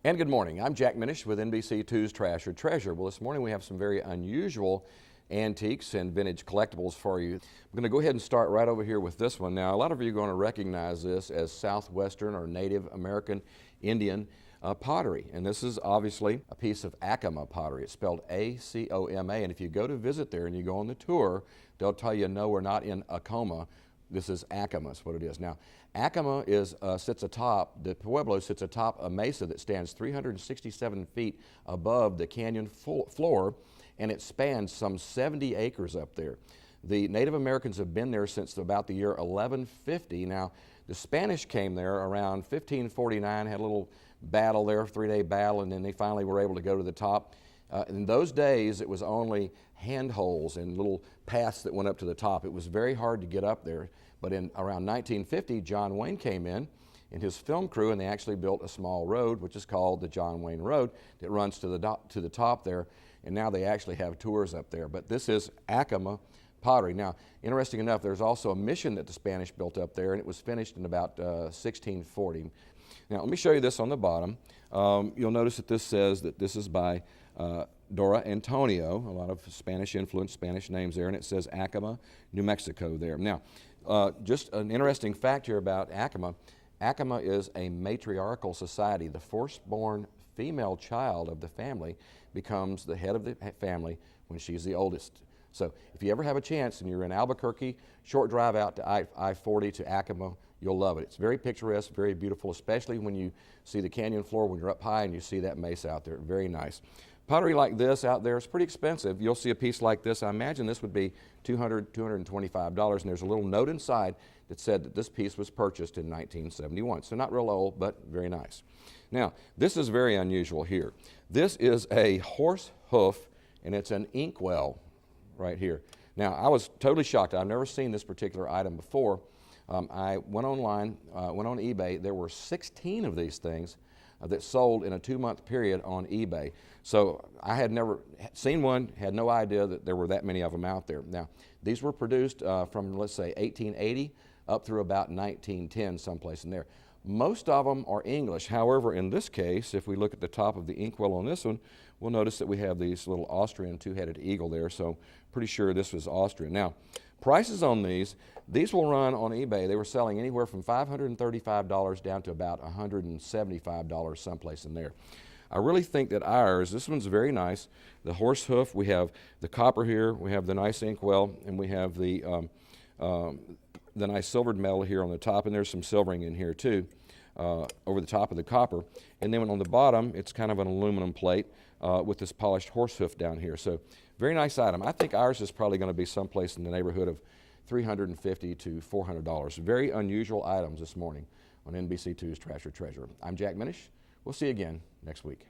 And good morning. I'm Jack Minish with NBC2's Trash or Treasure. Well, this morning we have some very unusual antiques and vintage collectibles for you. I'm going to go ahead and start right over here with this one. Now, a lot of you are going to recognize this as Southwestern or Native American Indian pottery. And this is obviously a piece of Acoma pottery. It's spelled A-C-O-M-A. And if you go to visit there and you go on the tour, they'll tell you, no, we're not in Acoma. This is Acoma, is what it is. Now, Acoma sits atop, the Pueblo sits atop a mesa that stands 367 feet above the canyon floor, and it spans some 70 acres up there. The Native Americans have been there since about the year 1150. Now, the Spanish came there around 1549, had a little battle there, a 3-day battle, and then they finally were able to go to the top. In those days, it was only handholds and little paths that went up to the top. It was very hard to get up there. But in around 1950, John Wayne came in his film crew, and they actually built a small road, which is called the John Wayne Road, that runs to the top there. And now they actually have tours up there. But this is Acoma pottery. Now, interesting enough, there's also a mission that the Spanish built up there, and it was finished in about 1640. Now, let me show you this on the bottom. You'll notice that this says that this is by Dora Antonio, a lot of Spanish influence, Spanish names there, and it says Acoma, New Mexico there. Now, just an interesting fact here about Acoma. Acoma is a matriarchal society. The firstborn female child of the family becomes the head of the family when she's the oldest. So if you ever have a chance and you're in Albuquerque, short drive out to I-40 to Acoma, you'll love it. It's very picturesque, very beautiful, especially when you see the canyon floor, when you're up high and you see that mesa out there. Very nice. Pottery like this out there is pretty expensive. You'll see a piece like this. I imagine this would be $200, $225, and there's a little note inside that said that this piece was purchased in 1971. So not real old, but very nice. Now, this is very unusual here. This is a horse hoof, and it's an inkwell right here. Now, I was totally shocked. I've never seen this particular item before. I went online, went on eBay. There were 16 of these things that sold in a 2-month period on eBay. So I had never seen one, had no idea that there were that many of them out there. Now, these were produced from, let's say, 1880 up through about 1910, someplace in there. Most of them are English. However, in this case, if we look at the top of the inkwell on this one, we'll notice that we have these little Austrian two-headed eagle there, so pretty sure this was Austrian. Now, prices on these will run on eBay. They were selling anywhere from $535 down to about $175 someplace in there. I really think that AIRS, this one's very nice. The horse hoof, we have the copper here, we have the nice inkwell, and we have the nice silvered metal here on the top, and there's some silvering in here too over the top of the copper. And then on the bottom, it's kind of an aluminum plate with this polished horse hoof down here. So very nice item. I think AIRS is probably going to be someplace in the neighborhood of $350 to $400. Very unusual items this morning on NBC2's Trash or Treasure. I'm Jack Minish. We'll see you again next week.